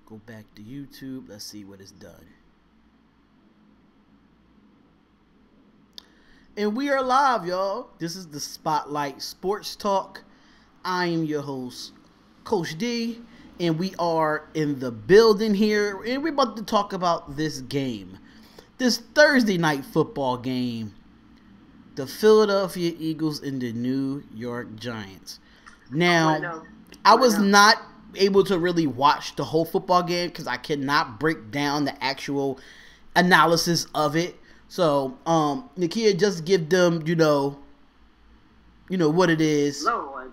Go back to YouTube. Let's see what is done. And we are live, y'all. This is the Spotlight Sports Talk. I am your host, Coach D, and we are in the building here, and we're about to talk about this game. This Thursday night football game. The Philadelphia Eagles and the New York Giants. Now, I was not able to really watch the whole football game because I cannot break down the actual analysis of it. So, Nakia, just give them, you know what it is. Lord.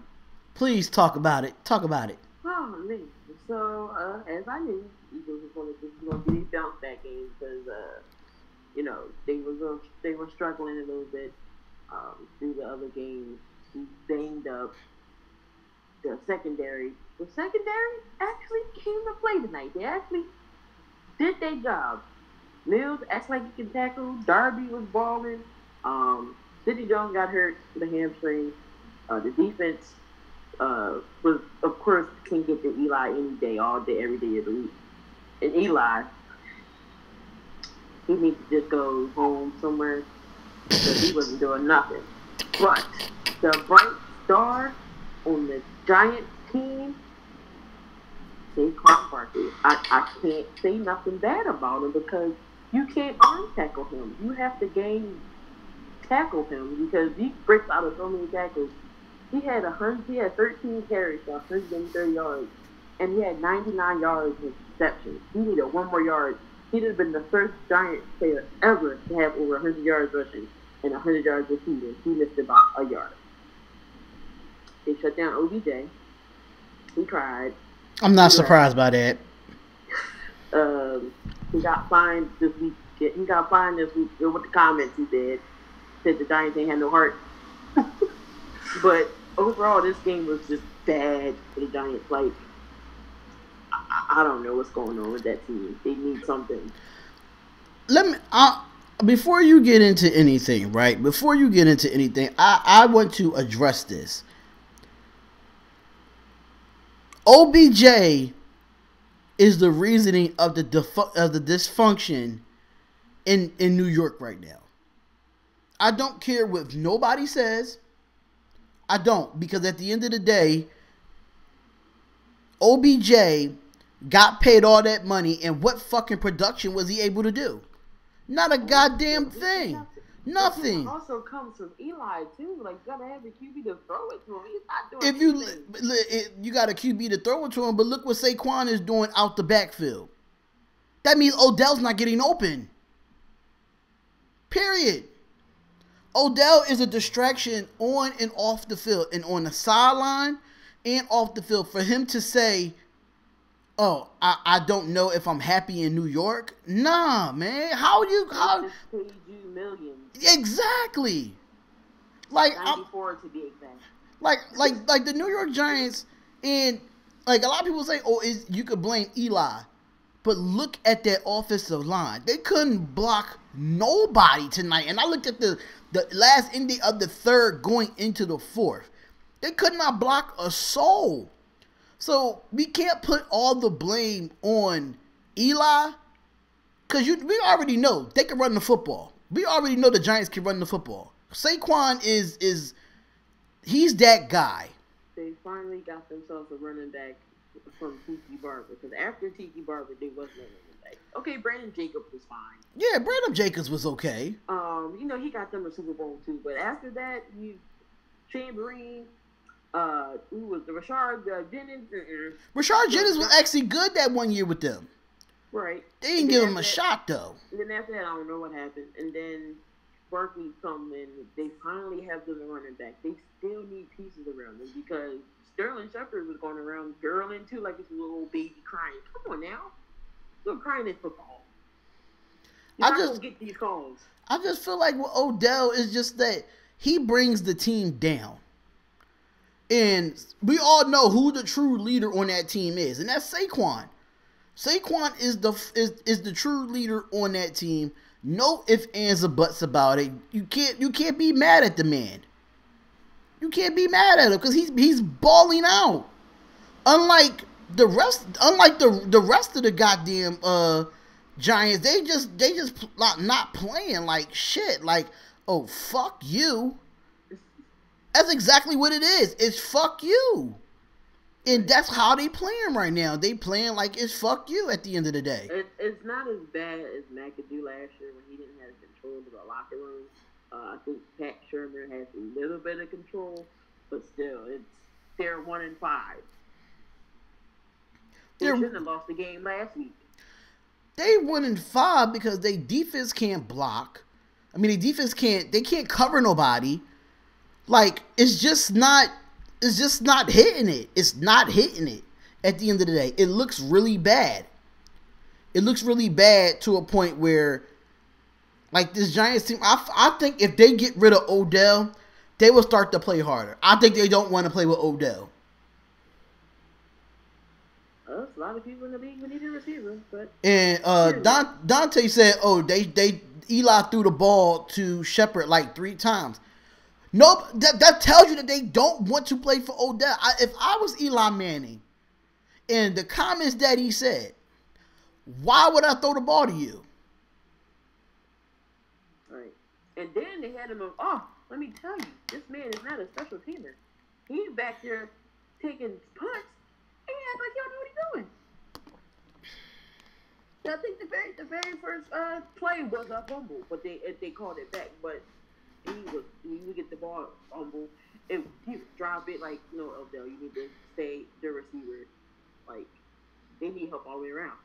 Please talk about it. Talk about it. Oh, man. So, as I knew, Eagles was going to be a bounce back game because, they were struggling a little bit through the other games. We banged up the secondary. The secondary actually came to play tonight. They actually did their job. Mills acts like he can tackle. Darby was balling. Sidney Jones got hurt with a hamstring. The defense was, of course, can get to Eli any day, all day, every day of the week. And Eli, he needs to just go home somewhere because he wasn't doing nothing. But the bright star on the Giants team, Saquon Barkley. I can't say nothing bad about him because you can't arm tackle him. You have to tackle him because he breaks out of so many tackles. He had 13 carries for 130 yards, and he had 99 yards in receptions. He needed one more yard. He'd have been the first Giants player ever to have over 100 yards rushing and 100 yards receiving. He missed about a yard. They shut down OBJ. He cried. I'm not surprised by that. He got fined this week. He got fined this week with the comments he said the Giants ain't had no heart. But overall, this game was just bad for the Giants. Like, I don't know what's going on with that team. They need something. Before you get into anything, right? Before you get into anything, I want to address this. OBJ is the reasoning of the dysfunction in New York right now. I don't care what nobody says. I don't, because at the end of the day, OBJ got paid all that money, and what fucking production was he able to do? Not a goddamn thing. Nothing. It also comes from Eli too. Like, you gotta have the QB to throw it to him. He's not doing anything. You got a QB to throw it to him, but look what Saquon is doing out the backfield. That means Odell's not getting open. Period. Odell is a distraction on and off the field, and on the sideline and off the field. For him to say, "Oh, I don't know if I'm happy in New York." Nah, man. How just paid you millions. Exactly. Like 94 to be exact. Like the New York Giants, and like a lot of people say, "Oh, you could blame Eli," but look at that offensive line. They couldn't block nobody tonight. And I looked at the last ending of the third going into the fourth. They could not block a soul. So we can't put all the blame on Eli, because we already know they can run the football. We already know the Giants can run the football. Saquon he's that guy. They finally got themselves a running back from Tiki Barber, because after Tiki Barber, they wasn't a running back. Okay, Brandon Jacobs was fine. Yeah, Brandon Jacobs was okay. He got them a Super Bowl too. But after that, Chamberlain. Who was the Rashard Jennings? Rashard Jennings was actually good that one year with them. Right. They didn't give him a shot, though. And then after that, I don't know what happened. And then Barkley come in. They finally have them running back. They still need pieces around them because Sterling Shepard was going around girling too, like it's a little baby crying. Come on now. You're crying in football. You're not going to get these calls. I just feel like with Odell is just that he brings the team down. And we all know who the true leader on that team is, and that's Saquon. Saquon is the true leader on that team. No ifs, ands, or buts about it. You can't be mad at the man. You can't be mad at him because he's balling out. Unlike the rest, unlike the rest of the goddamn Giants, they just like not playing like shit. Like, oh fuck you. That's exactly what it is. It's fuck you. And that's how they playing right now. They playing like it's fuck you at the end of the day. It's not as bad as McAdoo last year when he didn't have control of the locker room. I think Pat Shermer has a little bit of control, but still, they're 1-5. They shouldn't have lost the game last week. They 1-5 because their defense can't block. I mean, their defense can't cover nobody. Like, it's just not hitting it. It's not hitting it at the end of the day. It looks really bad. It looks really bad to a point where, like, this Giants team, I think if they get rid of Odell, they will start to play harder. I think they don't want to play with Odell. There's a lot of people in the league who need a receiver. And Dante said, oh, Eli threw the ball to Shepard like 3 times. Nope, that tells you that they don't want to play for Odell. If I was Eli Manning, and the comments that he said, why would I throw the ball to you? Right. And then they had him, let me tell you, this man is not a special teamer. He's back there taking punts, and act like y'all know what he's doing. I think the very first play was a fumble, but they called it back, but he would get the ball fumble, and he would drop it like, no, Odell, you need to stay the receiver. Like, they need help all the way around.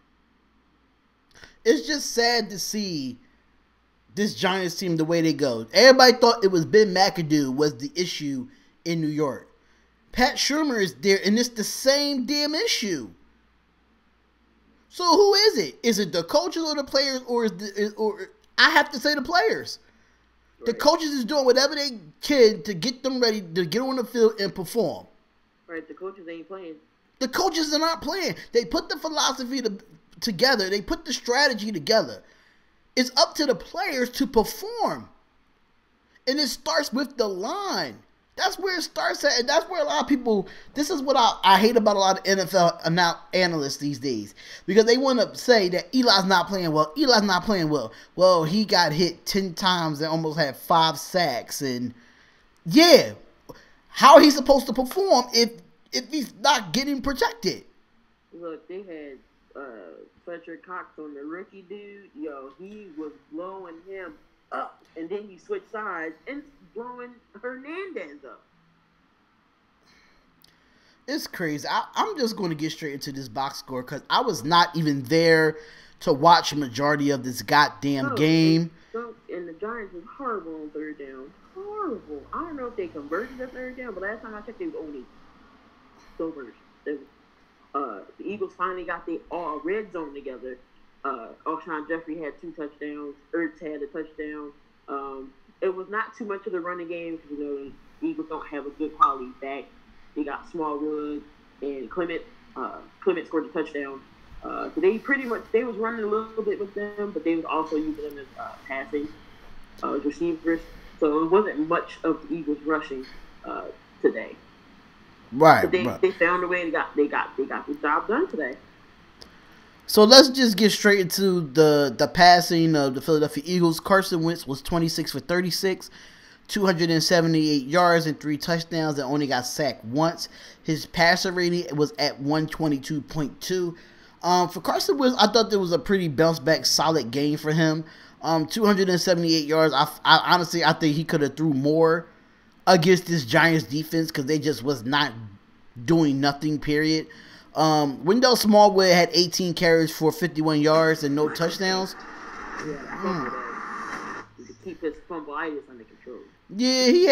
It's just sad to see this Giants team the way they go. Everybody thought it was Ben McAdoo was the issue in New York. Pat Shermer is there, and it's the same damn issue. So who is it? Is it the coaches or the players, or I have to say the players? The coaches is doing whatever they can to get them ready to get on the field and perform. Right, the coaches ain't playing. The coaches are not playing. They put the philosophy together. They put the strategy together. It's up to the players to perform. And it starts with the line. That's where it starts at. And that's where a lot of people, this is what I hate about a lot of NFL analysts these days. Because they want to say that Eli's not playing well. Eli's not playing well. Well, he got hit 10 times and almost had 5 sacks. And yeah, how are he supposed to perform if he's not getting protected? Look, they had Fletcher Cox on the rookie dude. Yo, he was blowing him up. And then he switched sides and blowing Hernandez up. It's crazy. I'm just going to get straight into this box score because I was not even there to watch a majority of this goddamn game. And the Giants was horrible on 3rd down. Horrible. I don't know if they converted the 3rd down, but last time I checked, they was only Silvers. The Eagles finally got the red zone together. Alshon Jeffrey had 2 touchdowns. Ertz had a touchdown. It was not too much of the running game because, the Eagles don't have a good quality back. They got Smallwood and Clement. Clement scored a touchdown. So they was running a little bit with them, but they was also using them as passing receivers. So it wasn't much of the Eagles rushing today. Right. But they found a way. They got the job done today. So let's just get straight into the passing of the Philadelphia Eagles. Carson Wentz was 26 for 36, 278 yards and 3 touchdowns, and only got sacked once. His passer rating was at 122.2. For Carson Wentz, I thought there was a pretty bounce back, solid game for him. 278 yards. I honestly think he could have threw more against this Giants defense because they just was not doing nothing. Period. Wendell Smallwood had 18 carries for 51 yards and no touchdowns. Yeah, I hope to keep his fumbleitis under control. Yeah, he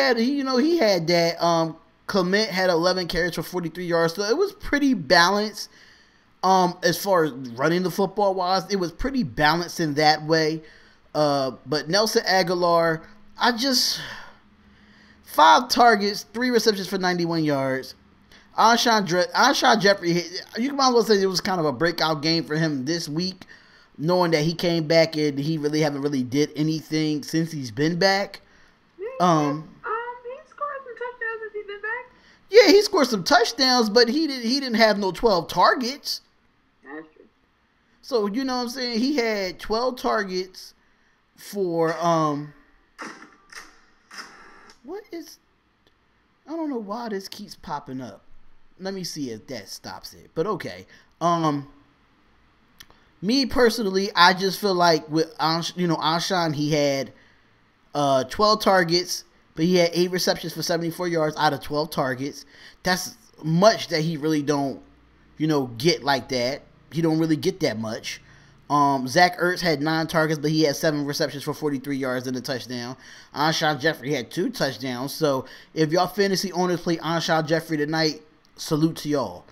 had that. Clement had 11 carries for 43 yards, so it was pretty balanced. As far as running the football wise, it was pretty balanced in that way. But Nelson Aguilar, 5 targets, 3 receptions for 91 yards. Alshon Jeffrey, you can almost say it was kind of a breakout game for him this week, knowing that he came back and he really haven't really did anything since he's been back. He scored some touchdowns since he's been back. Yeah, he scored some touchdowns, but he didn't have no 12 targets. That's true. So, you know what I'm saying? He had 12 targets for what is, I don't know why this keeps popping up. Let me see if that stops it. But okay. Me personally, I just feel like with Anshan, he had 12 targets, but he had 8 receptions for 74 yards out of 12 targets. That's much that he really don't, get like that. He don't really get that much. Zach Ertz had 9 targets, but he had 7 receptions for 43 yards and a touchdown. Anshawn Jeffrey had 2 touchdowns. So if y'all fantasy owners play Anshawn Jeffrey tonight, salute to y'all.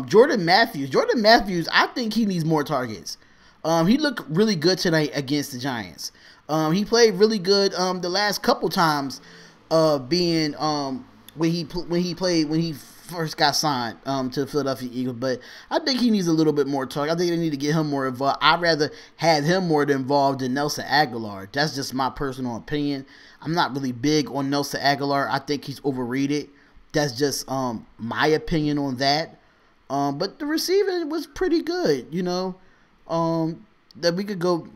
Jordan Matthews, I think he needs more targets. He looked really good tonight against the Giants. He played really good the last couple times, being when he first got signed to the Philadelphia Eagles. But I think he needs a little bit more target. I think they need to get him more involved. I'd rather have him more involved than Nelson Aguilar. That's just my personal opinion. I'm not really big on Nelson Aguilar. I think he's overrated. That's just my opinion on that. But the receiving was pretty good, that we could go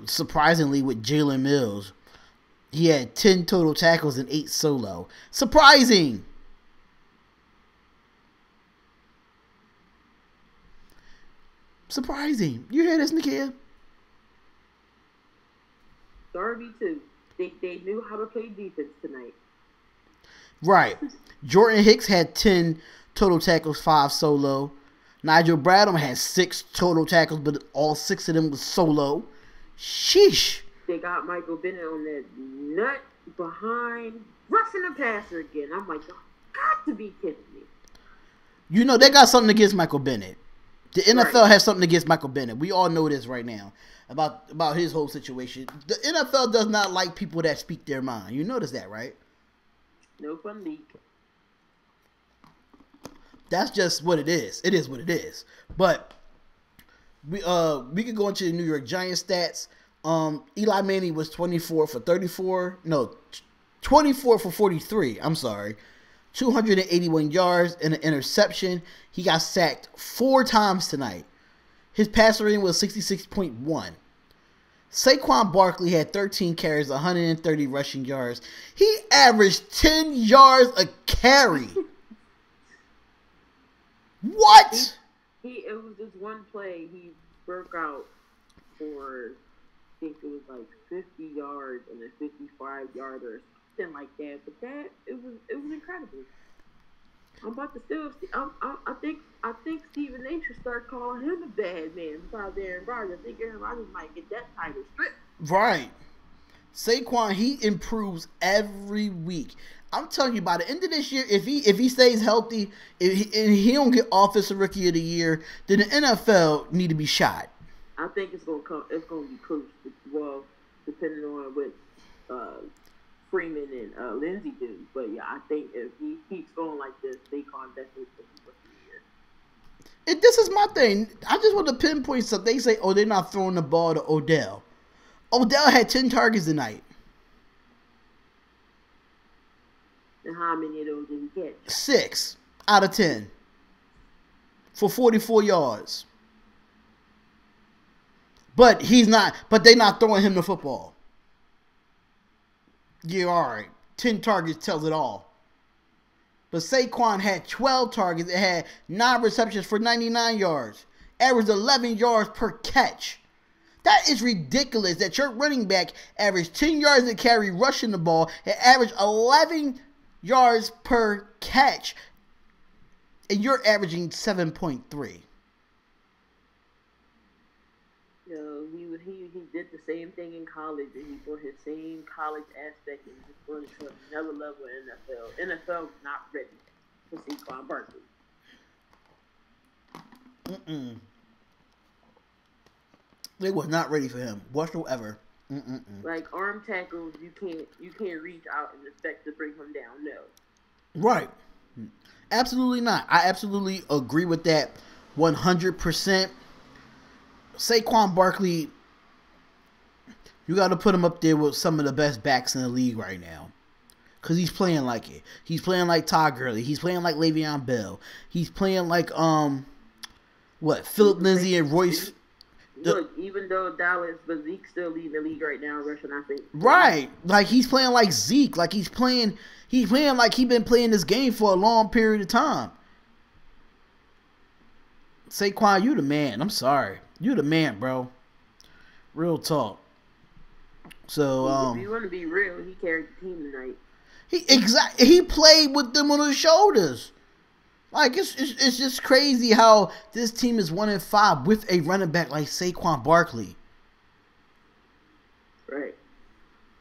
surprisingly with Jalen Mills. He had 10 total tackles and 8 solo. Surprising. You hear this, Nakia? Darby too. They knew how to play defense tonight. Right. Jordan Hicks had 10 total tackles, 5 solo. Nigel Bradham had 6 total tackles, but all 6 of them was solo. Sheesh. They got Michael Bennett on that nut behind, rushing the passer again. I'm like, y'all got to be kidding me. They got something against Michael Bennett. The NFL has something against Michael Bennett. We all know this right now about his whole situation. The NFL does not like people that speak their mind. You notice that, right? No fun league. That's just what it is. It is what it is. But we could go into the New York Giants stats. Eli Manning was 24 for 43. I'm sorry. 281 yards and an interception. He got sacked 4 times tonight. His passer rating was 66.1. Saquon Barkley had 13 carries, 130 rushing yards. He averaged 10 yards a carry. What? It was just one play. He broke out for, I think it was like 50 yards and a 55-yarder, something like that. But it was incredible. I'm about to still. I think Stephen A should start calling him a bad man besides Aaron Rodgers. I think Aaron Rodgers might get that title stripped. Right. Saquon, he improves every week. I'm telling you, by the end of this year, if he stays healthy, and he don't get Offensive Rookie of the Year, then the NFL need to be shot. I think it's gonna come. It's gonna be close. Well, depending on what Freeman and Lindsey do. But yeah, I think if he keeps going like this, Saquon definitely will be Rookie of the Year. This is my thing. I just want to pinpoint something. They say, they're not throwing the ball to Odell. Odell had 10 targets tonight. And how many of those did he catch? 6 out of 10 for 44 yards. But they're not throwing him the football. Yeah, all right. 10 targets tells it all. But Saquon had 12 targets. It had 9 receptions for 99 yards. Averaged 11 yards per catch. That is ridiculous that your running back averaged 10 yards a carry rushing the ball and averaged 11 yards per catch. And you're averaging 7.3. He did the same thing in college, and he brought his same college aspect and just brought it to another level in NFL. NFL is not ready for Saquon Barkley. They was not ready for him whatsoever. Like arm tackles, you can't reach out and expect to bring him down. No. Right. Absolutely not. I absolutely agree with that 100%. Saquon Barkley, you got to put him up there with some of the best backs in the league right now. Because he's playing like it. He's playing like Todd Gurley. He's playing like Le'Veon Bell. He's playing like Philip Lindsay and Royce. Look, even though Dallas, but Zeke's still leading the league right now, rushing, I think. Right. Like he's playing like Zeke. Like he's playing like he's been playing this game for a long period of time. Saquon, you the man. I'm sorry. You the man, bro. Real talk. So if you want to be real, he carried the team tonight. He played with them on his shoulders. Like it's just crazy how this team is 1-5 with a running back like Saquon Barkley. Right.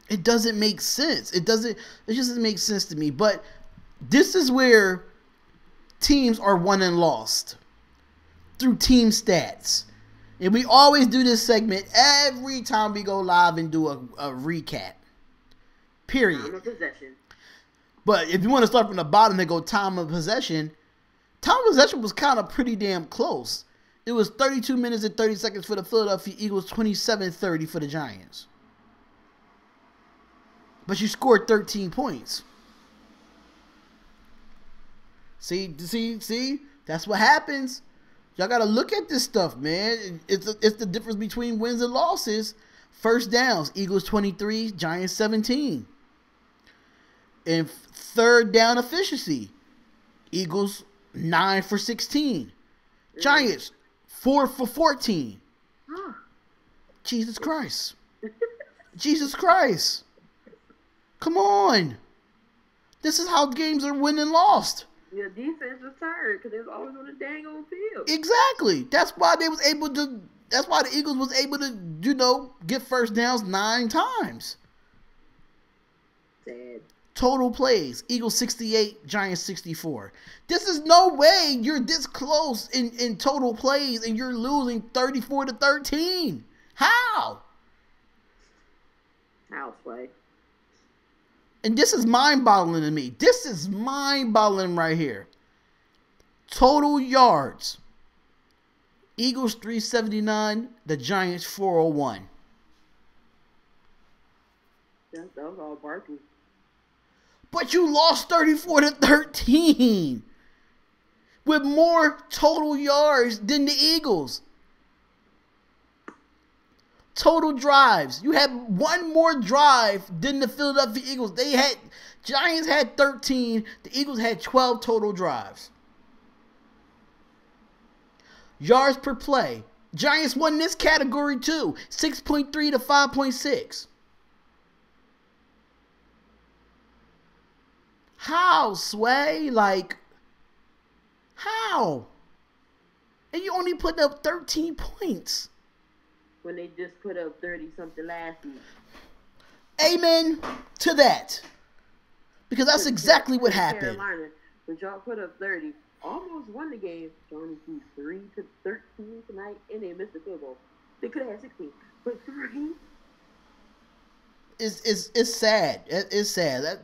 It doesn't make sense. It just doesn't make sense to me. But this is where teams are won and lost through team stats. And we always do this segment every time we go live and do a recap. Period. Time of possession. But if you want to start from the bottom and go time of possession, time of possession was kind of pretty damn close. It was 32 minutes and 30 seconds for the Philadelphia Eagles, 27-30 for the Giants. But you scored 13 points. See? That's what happens. Y'all got to look at this stuff, man. It's the difference between wins and losses. First downs, Eagles 23, Giants 17. And third down efficiency, Eagles 9 for 16. Giants 4 for 14. Jesus Christ. Jesus Christ. Come on. This is how games are won and lost. Your defense was tired because they was always on the dang old field. Exactly. That's why the Eagles was able to, get first downs 9 times. Sad. Total plays, Eagles 68, Giants 64. This is no way you're this close in total plays and you're losing 34-13. How? Houseway. And this is mind-boggling to me. This is mind-boggling right here. Total yards. Eagles 379, the Giants 401. That was all Barkley. But you lost 34-13 with more total yards than the Eagles. Total drives. You had one more drive than the Philadelphia Eagles. Giants had 13. The Eagles had 12 total drives. Yards per play. Giants won this category too. 6.3 to 5.6. How, Sway? Like, how? And you only put up 13 points. When they just put up 30-something last week. Amen to that. Because that's exactly what happened. Carolina, but y'all put up 30. Almost won the game. Only 3-13 tonight, and they missed the field goal. They could have had 16. But 3? It's sad. It's sad.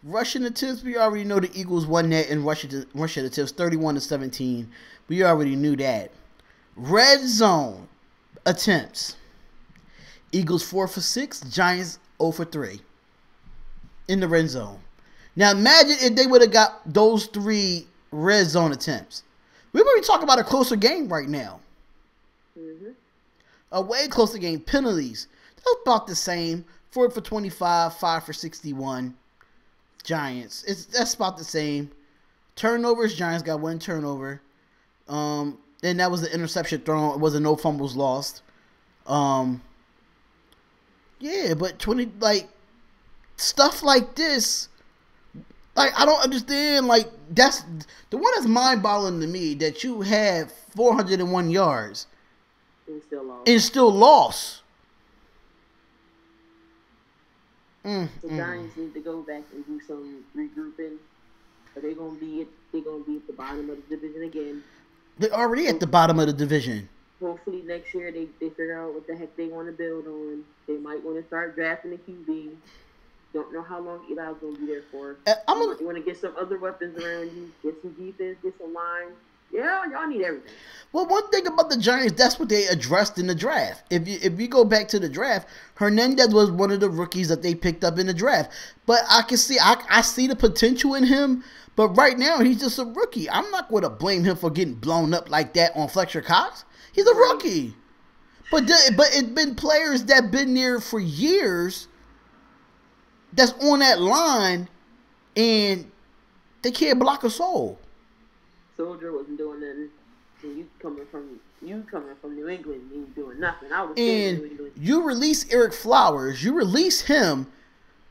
Rushing attempts, we already know the Eagles won that in rushing attempts, 31-17. We already knew that. Red zone attempts. Eagles 4 for 6, Giants 0 for 3 in the red zone. Now imagine if they would have got those 3 red zone attempts. We would be talking about a closer game right now. Mm-hmm. A way closer game. Penalties. That's about the same. 4 for 25, 5 for 61. Giants. That's about the same. Turnovers, Giants got 1 turnover. And that was the interception thrown. It wasn't no fumbles lost. Yeah, but 20 stuff like this, I don't understand. That's the one that's mind-boggling to me, that you had 401 yards and still lost. The Giants need to go back and do some regrouping. Are they gonna be at the bottom of the division again? They're already at the bottom of the division. Hopefully next year they figure out what the heck they want to build on. They might want to start drafting a QB. Don't know how long Eli's going to be there for. You want to get some other weapons around you. Get some defense, get some line. Yeah, y'all need everything. Well, one thing about the Giants, that's what they addressed in the draft. If you go back to the draft, Hernandez was one of the rookies that they picked up in the draft. But I can see, I see the potential in him. But right now, he's just a rookie. I'm not going to blame him for getting blown up like that on Fletcher Cox. He's a rookie. But it's been players that been there for years that's on that line, and they can't block a soul. Soldier wasn't doing nothing. And you coming from New England, and you doing nothing. I was And New England. you release Eric Flowers, you release him,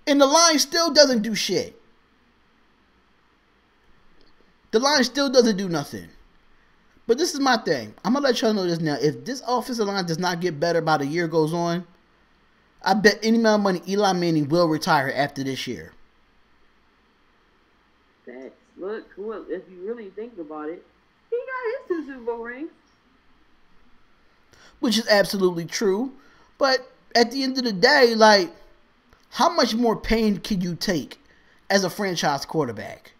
and the line still doesn't do shit. The line still doesn't do nothing. But this is my thing. I'm going to let y'all know this now. If this offensive line does not get better by the year goes on, I bet any amount of money Eli Manning will retire after this year. Look, if you really think about it, he got his 2 Super Bowl rings. Which is absolutely true. But at the end of the day, like, how much more pain can you take as a franchise quarterback?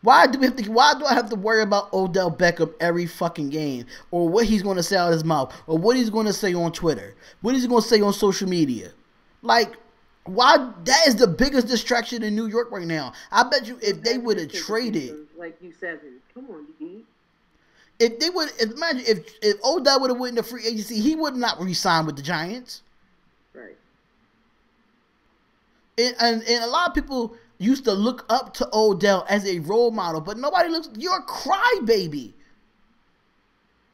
Why do I have to worry about Odell Beckham every fucking game? Or what he's going to say out of his mouth? Or what he's going to say on Twitter? What he's going to say on social media? Like, why? That is the biggest distraction in New York right now. I bet you if they would have traded, like you said, come on, D. If they would, imagine if Odell would have went into free agency, he would not re-sign with the Giants. Right. And a lot of people used to look up to Odell as a role model, but nobody looks. You're a crybaby.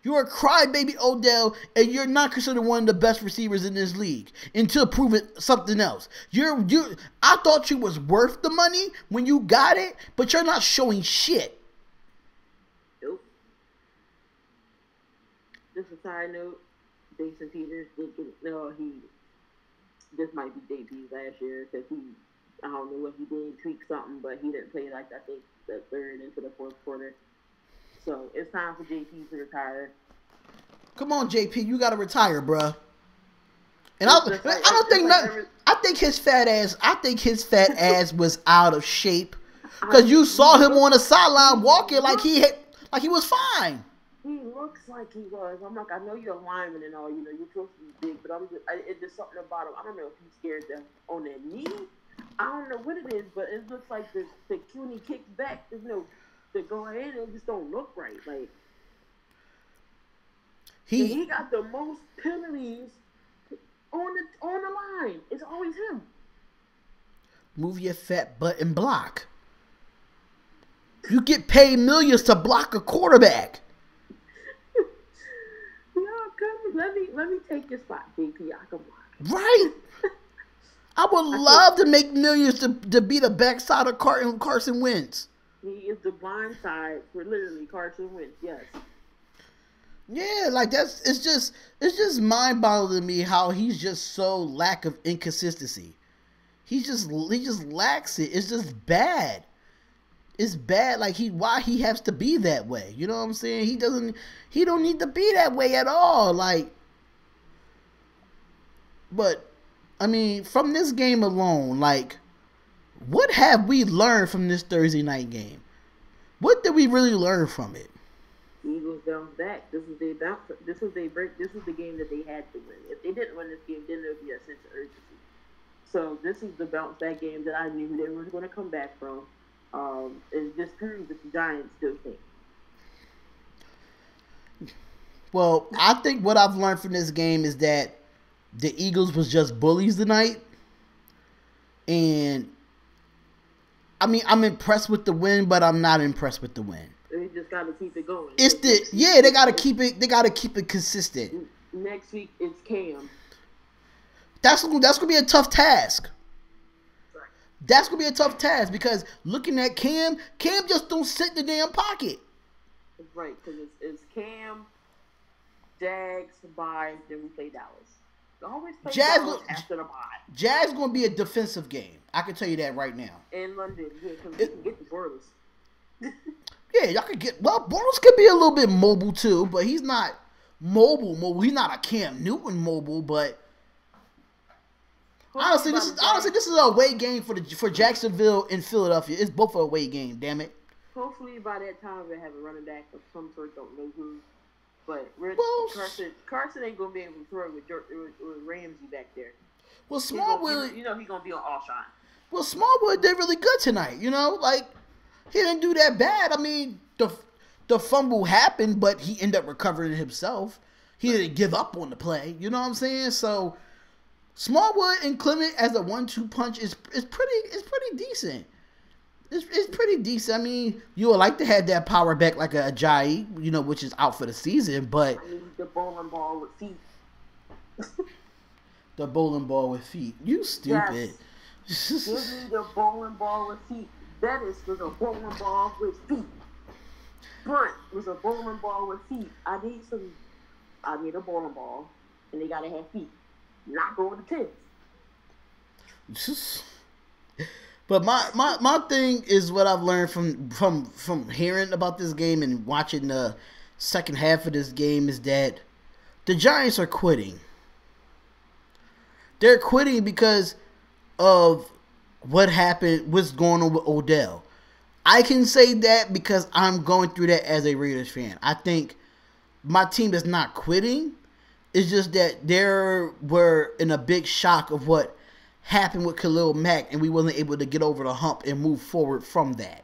You're a crybaby, Odell, and you're not considered one of the best receivers in this league until proven something else. I thought you was worth the money when you got it, but you're not showing shit. Nope. Just a side note, Jason Peters this might be JP's last year because I don't know what he did, tweak something, but he didn't play like I think the third into the fourth quarter. So it's time for JP to retire. Come on, JP, you gotta retire, bruh. And I think his fat ass was out of shape because you saw him on the sideline walking like he was fine. He looks like he was. I'm like, I know you're a lineman and all, you're supposed to be big, but it's just something about him. I don't know if he's scared on that knee. I don't know what it is, but it looks like the CUNY kicks back. There's no to go ahead and it just don't look right. Like he got the most penalties on the line. It's always him. Move your fat butt and block. You get paid millions to block a quarterback. Let me take your spot, JP. I can block. Right. I would love to make millions to be the backside of Carson Wentz. He is the blind side for literally Carson Wentz. Yes. Yeah, like it's just mind-boggling to me how he's just so lack of inconsistency. He just lacks it. It's just bad. It's bad. Like why he has to be that way. You know what I'm saying? He don't need to be that way at all. Like, but I mean, from this game alone, like, what have we learned from this Thursday night game? What did we really learn from it? Eagles bounce back. This is the game that they had to win. If they didn't win this game, then there would be a sense of urgency. So this is the bounce back game that I knew they were going to come back from. It just proves that the Giants still think. Well, I think what I've learned from this game is that the Eagles was just bullies tonight. And I mean, I'm impressed with the win, but I'm not impressed with the win. They just got to keep it going. They got to keep it. They got to keep it consistent. Next week it's Cam. That's gonna be a tough task. Right. That's gonna be a tough task because looking at Cam just don't sit in the damn pocket. Right, because it's Cam, Jags, bye, then we play Dallas. Always play Dallas after the bye. Jags gonna be a defensive game. I can tell you that right now. In London, yeah, because we can get the Bortles. Yeah, y'all could get. Well, Bortles could be a little bit mobile too, but he's not mobile. He's not a Cam Newton mobile, but honestly, this is a away game for Jacksonville and Philadelphia. It's both a away game. Damn it. Hopefully by that time they have a running back of some sort. Don't know who, but Well, Carson ain't gonna be able to throw with Ramsey back there. Well, Smallwood, he's gonna be on all shine. Well, Smallwood did really good tonight. Like he didn't do that bad. I mean, the fumble happened, but he ended up recovering himself. He didn't give up on the play. You know what I'm saying? So Smallwood and Clement as a 1-2 punch is pretty decent. It's pretty decent. I mean, you would like to have that power back like a Ajayi, which is out for the season, but I need the bowling ball with feet. The bowling ball with feet. You stupid. Yes. Give me the bowling ball with feet. Bettis was a bowling ball with feet. Brunt was a bowling ball with feet. I need a bowling ball, and they gotta have feet. Not going to tits. But my thing is what I've learned from hearing about this game and watching the second half of this game is that the Giants are quitting. They're quitting because of what happened, what's going on with Odell. I can say that because I'm going through that as a Raiders fan. I think my team is not quitting. It's just that they were in a big shock of what happened with Khalil Mack, and we wasn't able to get over the hump and move forward from that.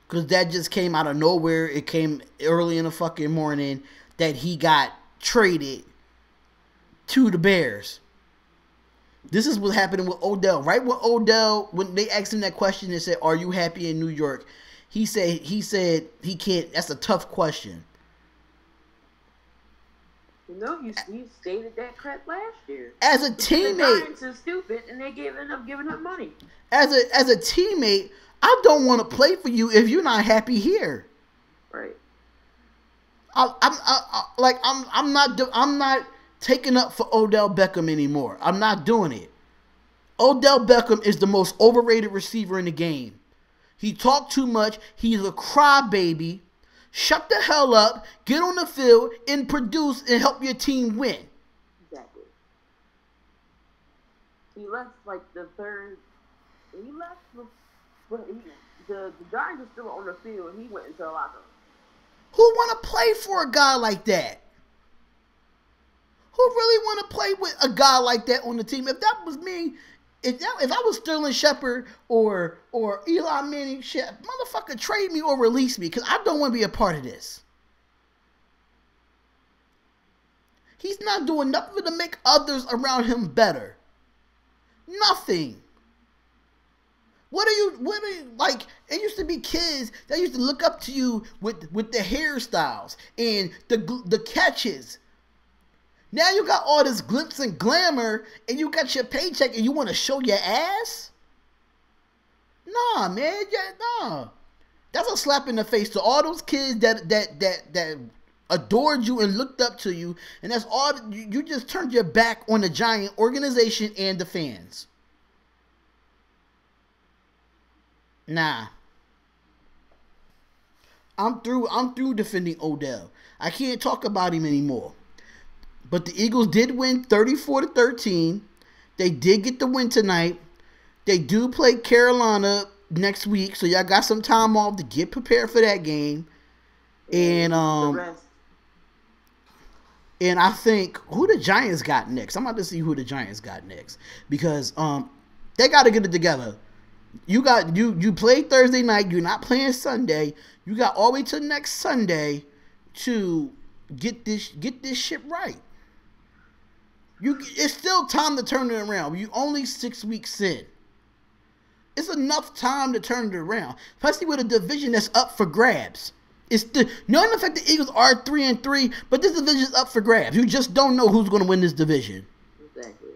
Because that just came out of nowhere. It came early in the fucking morning that he got traded to the Bears. This is what happened with Odell. Right when they asked him that question and said, "Are you happy in New York?" He said he can't. That's a tough question. You stated that crap last year. As a teammate, the Giants are stupid, and they ended up giving him money. As a teammate, I don't want to play for you if you're not happy here. Right. I'm not taking up for Odell Beckham anymore. I'm not doing it. Odell Beckham is the most overrated receiver in the game. He talked too much. He's a crybaby. Shut the hell up, get on the field, and produce and help your team win. Exactly. He left like the third. He left, but the Giants are still on the field, and he went into a locker room. Who want to play for a guy like that? Who really want to play with a guy like that on the team? If that was me, if I was Sterling Shepard or Eli Manning, shit, motherfucker, trade me or release me because I don't want to be a part of this. He's not doing nothing to make others around him better. Nothing. What are you like? It used to be kids that used to look up to you with the hairstyles and the catches. Now you got all this glitz and glamour, and you got your paycheck, and you want to show your ass? Nah, man, nah. That's a slap in the face to all those kids that adored you and looked up to you, and that's all. You just turned your back on the Giant organization and the fans. Nah. I'm through defending Odell. I can't talk about him anymore. But the Eagles did win 34-13. They did get the win tonight. They do play Carolina next week, so y'all got some time off to get prepared for that game. And I think who the Giants got next. I'm about to see who the Giants got next because they got to get it together. You played Thursday night. You're not playing Sunday. You got all the way till next Sunday to get this shit right. It's still time to turn it around. You only 6 weeks in. It's enough time to turn it around, especially with a division that's up for grabs. Knowing the fact the Eagles are 3-3, but this division is up for grabs. You just don't know who's going to win this division. Exactly.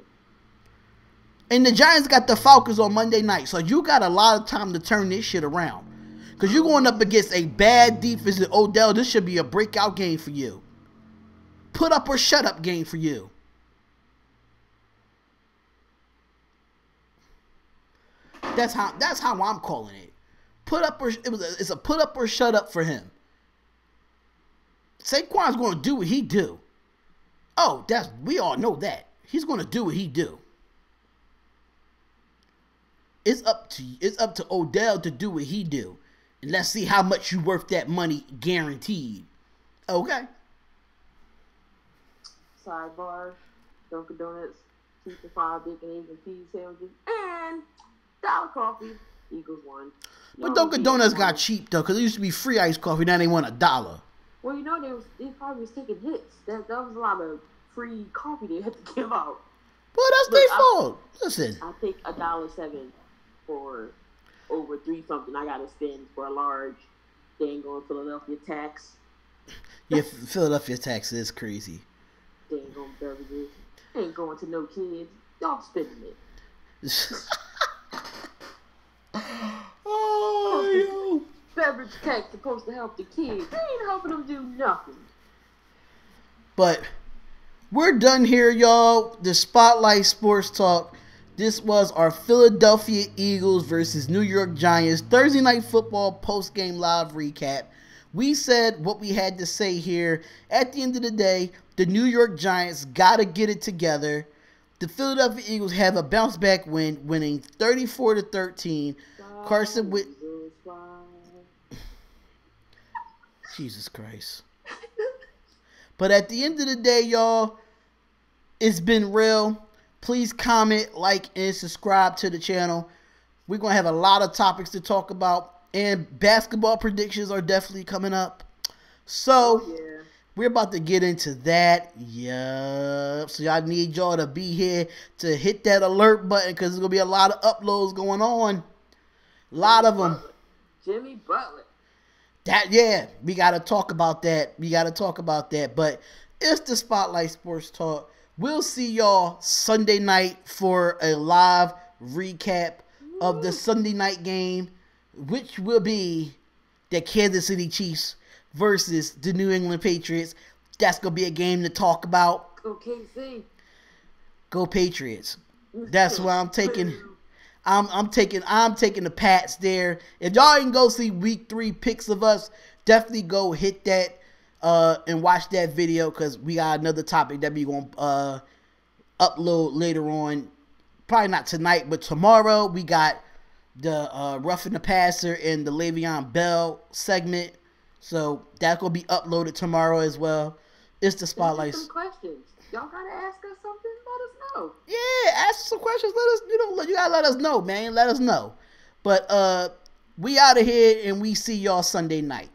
And the Giants got the Falcons on Monday night, so you got a lot of time to turn this shit around. Because you're going up against a bad defense in Odell. This should be a breakout game for you. Put up or shut up game for you. That's how I'm calling it. It's a put up or shut up for him. Saquon's going to do what he do. Oh, we all know that. He's going to do what he do. It's up to Odell to do what he do. And let's see how much you worth that money guaranteed. Okay. Sidebar, Dunkin' Donuts, keep the 5 bacon, eggs, and cheese sandwiches, and dollar coffee. Eagles won. But Dunkin' Donuts got cheap though, because it used to be free iced coffee. Now they want $1. Well, they probably was taking hits. That was a lot of free coffee they had to give out. Well, that's their fault. Listen, I think $1.07 for over 3 something. I gotta spend for a large dang on Philadelphia tax. Yeah, Philadelphia tax is crazy. Dang on beverages. Ain't going to no kids. Y'all spending it. Oh, yo. Beverage tax supposed to help the kids. They ain't helping them do nothing. But we're done here, y'all. The Spotlight Sports Talk. This was our Philadelphia Eagles versus New York Giants Thursday Night Football post-game live recap. We said what we had to say here. At the end of the day, the New York Giants got to get it together. The Philadelphia Eagles have a bounce back win, winning 34-13. Carson with Jesus Christ. But at the end of the day, y'all, it's been real. Please comment, like, and subscribe to the channel. We're going to have a lot of topics to talk about. And basketball predictions are definitely coming up. So, we're about to get into that. Yup. So, y'all need y'all to be here to hit that alert button because there's going to be a lot of uploads going on. A lot of them. Jimmy Butler. We got to talk about that. But it's the Spotlight Sports Talk. We'll see y'all Sunday night for a live recap of the Sunday night game, which will be the Kansas City Chiefs versus the New England Patriots. That's going to be a game to talk about. Go KC. Go Patriots. That's why I'm taking I'm taking the Pats there. If y'all can go see week 3 picks of us, definitely go hit that and watch that video because we got another topic that we going to upload later on. Probably not tonight, but tomorrow we got the Roughing the Passer and the Le'Veon Bell segment. So that's going to be uploaded tomorrow as well. It's the Spotlight. Some questions. Y'all got to ask us something? Let us know. Yeah, ask some questions. You got to let us know, man. Let us know. But we out of here and we see y'all Sunday night.